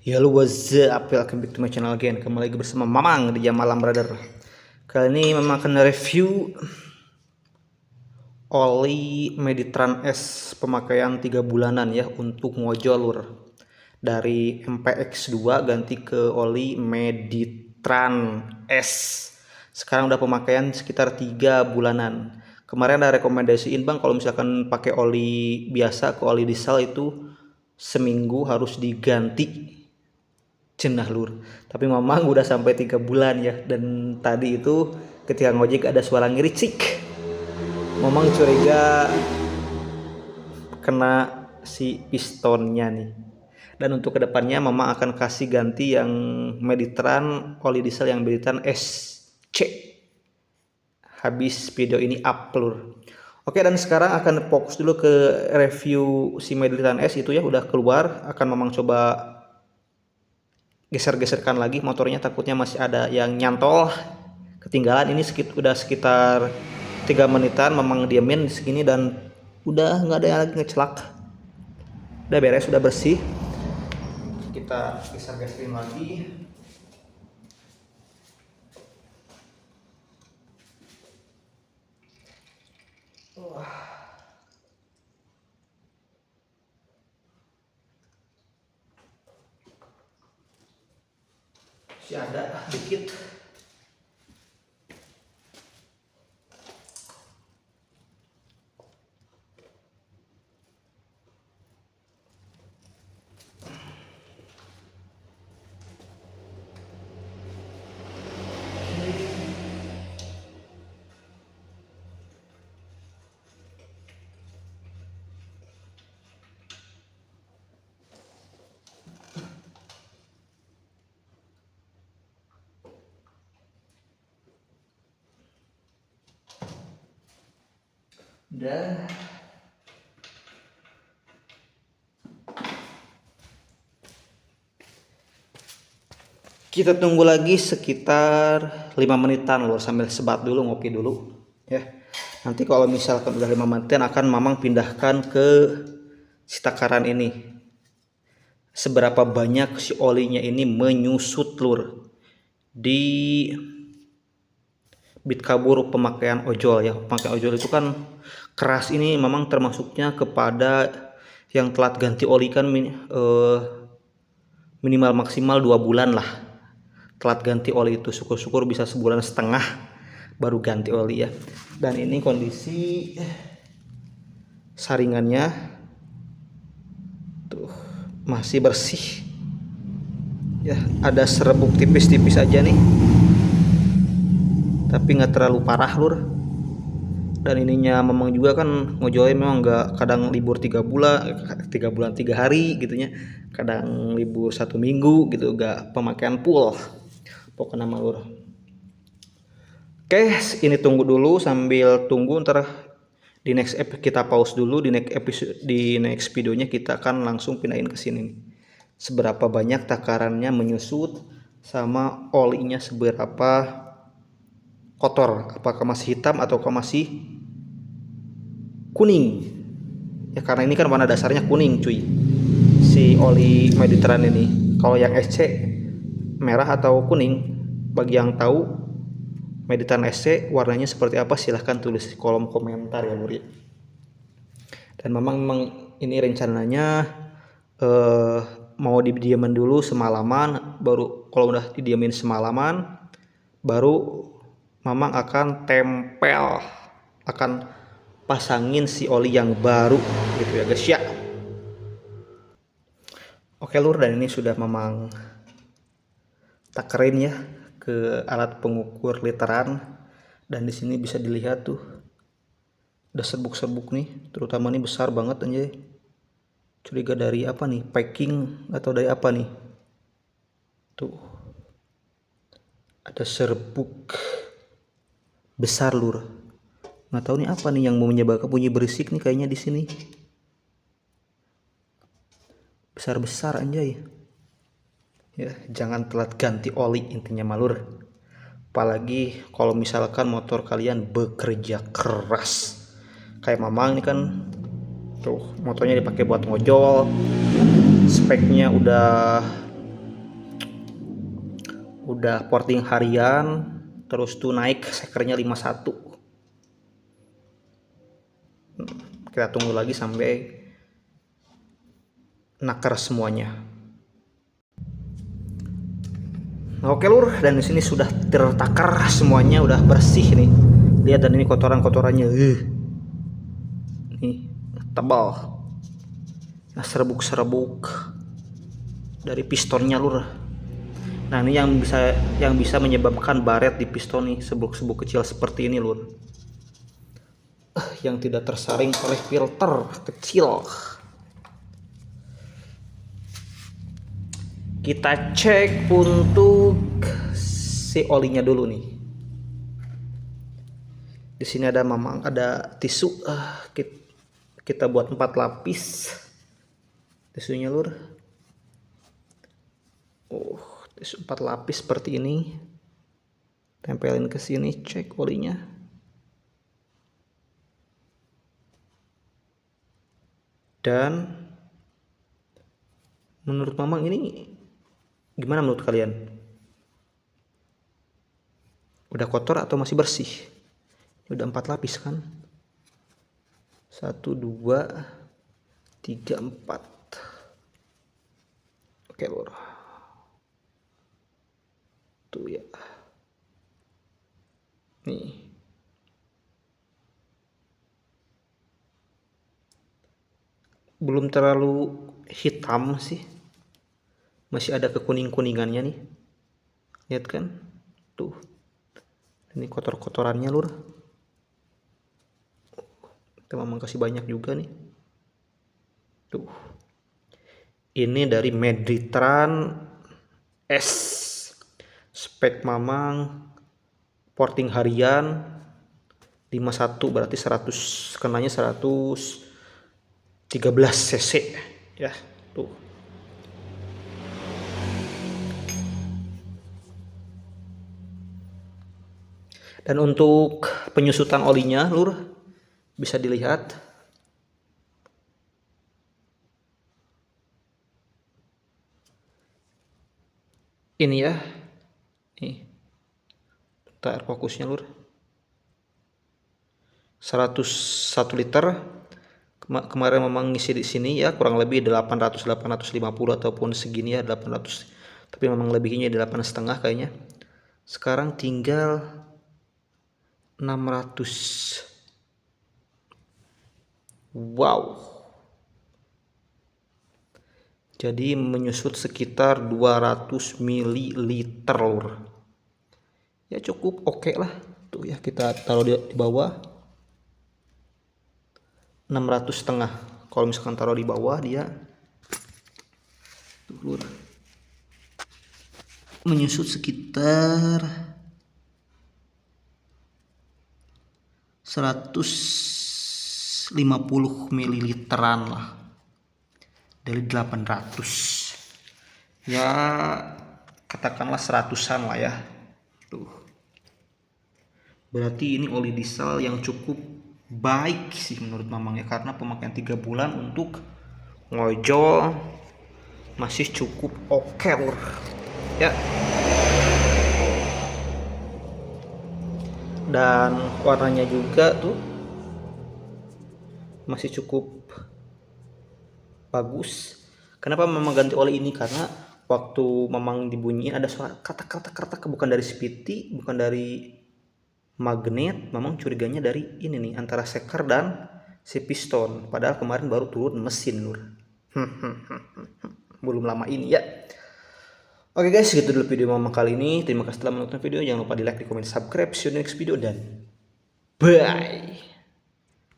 Ya lu what's up, welcome back to my channel again. Kembali lagi bersama Mamang di jam malam brother. Kali ini Mamang akan review oli Meditran S pemakaian 3 bulanan ya untuk ngojol lur. Dari MPX2 ganti ke oli Meditran S. Sekarang udah pemakaian sekitar 3 bulanan. Kemarin ada rekomendasiin bang kalau misalkan pakai oli biasa ke oli diesel itu seminggu harus diganti cenah lur, tapi mamang udah sampai 3 bulan ya. Dan tadi itu ketika ngojek ada suara ngericik, mamang curiga kena si pistonnya nih. Dan untuk kedepannya mamang akan kasih ganti yang Meditran oli diesel yang Meditran SC habis video ini upload. Oke, dan sekarang akan fokus dulu ke review si Meditran S itu ya, udah keluar. Akan mamang coba geser-geserkan lagi motornya, takutnya masih ada yang nyantol ketinggalan. Ini udah sekitar 3 menitan memang diamin segini dan udah nggak ada yang lagi ngecelak, udah beres, udah bersih. Kita geser-geserin lagi. Masih ada dikit. Dan kita tunggu lagi sekitar 5 menitan lur, sambil sebat dulu, ngopi dulu ya. Nanti kalau misalkan udah 5 menitan akan mamang pindahkan ke si takaran ini. Seberapa banyak si olinya ini menyusut lur di bit kabur pemakaian ojol ya. Pemakaian ojol itu kan keras, ini memang termasuknya kepada yang telat ganti oli kan minimal maksimal 2 bulan lah telat ganti oli itu. Syukur-syukur bisa sebulan setengah baru ganti oli ya. Dan ini kondisi saringannya tuh masih bersih ya, ada serbuk tipis-tipis aja nih tapi nggak terlalu parah lur. Dan ininya memang juga kan ngojolnya memang nggak, kadang libur 3 bulan 3 hari gitunya, kadang libur 1 minggu gitu, nggak pemakaian full pokoknya mah lur. Oke, ini tunggu dulu, sambil tunggu ntar di next episode kita pause dulu. Di next videonya kita akan langsung pindahin ke sini, seberapa banyak takarannya menyusut sama olinya seberapa kotor, apakah masih hitam atau masih kuning ya, karena ini kan warna dasarnya kuning cuy si oli Meditran ini. Kalau yang SC merah atau kuning, bagi yang tahu Meditran SC warnanya seperti apa silahkan tulis di kolom komentar ya lur. Dan memang ini rencananya mau didiamin dulu semalaman, baru kalau udah didiamin semalaman baru mamang akan tempel, akan pasangin si oli yang baru gitu ya guys ya. Oke lur, dan ini sudah mamang takerin ya ke alat pengukur literan. Dan di sini bisa dilihat tuh ada serbuk-serbuk nih, terutama nih besar banget anjay. Curiga dari apa nih, packing atau dari apa nih. Tuh ada serbuk besar lur, nggak tahu nih apa nih yang mau menyebabkan bunyi berisik nih, kayaknya di sini besar-besar anjay ya. Jangan telat ganti oli intinya malur, apalagi kalau misalkan motor kalian bekerja keras kayak mamang ini kan. Tuh motornya dipakai buat ngojol, speknya udah udah porting harian, terus tuh naik sekernya 51. Kita tunggu lagi sampai nakar semuanya. Oke lur, dan di sini sudah tertakar semuanya, udah bersih nih. Lihat, dan ini kotoran-kotorannya. Nih, tebal. Nah, serbuk-serbuk dari pistonnya lur. Nah, ini yang bisa menyebabkan baret di piston nih, serbuk-serbuk kecil seperti ini lur. Yang tidak tersaring oleh filter kecil. Kita cek untuk si olinya dulu nih. Di sini ada mamang, ada tisu. Kita buat 4 lapis tisunya lur. Tisu 4 lapis seperti ini. Tempelin ke sini, cek olinya. Dan menurut mamang ini gimana menurut kalian? Udah kotor atau masih bersih? Udah 4 lapis kan? 1, 2, 3, 4. Oke lur. Tuh ya. Nih. Belum terlalu hitam sih. Masih ada kekuning-kuningannya nih. Lihat kan? Tuh. Ini kotor-kotorannya lur. Kita mamang kasih banyak juga nih. Tuh. Ini dari Meditran S. Spek mamang porting harian 51, berarti 100, kenanya 113 cc ya. Tuh. Dan untuk penyusutan olinya lur, bisa dilihat ini ya. Nih. Bentar fokusnya lur. 101 liter. Kemarin memang ngisi di sini ya kurang lebih 850 ataupun segini ya 800. Tapi memang lebihnya 8,5 kayaknya. Sekarang tinggal 600. Wow. Jadi menyusut sekitar 200 ml lur. Ya cukup oke lah. Tuh ya, kita taruh di bawah 600,5. Kalau misalkan taruh di bawah dia tuh lur, menyusut sekitar 150 ml lah dari 800 ya, katakanlah 100-an lah ya. Tuh, berarti ini oli diesel yang cukup baik sih menurut mamang ya, karena pemakaian 3 bulan untuk ngojol masih cukup oke lur ya. Dan warnanya juga tuh masih cukup bagus. Kenapa memang ganti oli ini? Karena waktu memang dibunyiin ada suara katak-katak, bukan dari CVT, bukan dari magnet. Memang curiganya dari ini nih, antara seker dan si piston. Padahal kemarin baru turun mesin lur. Belum lama ini ya. Oke guys, segitu dulu video mama kali ini. Terima kasih telah menonton video. Jangan lupa di like, di komen, subscribe. See you next video dan bye.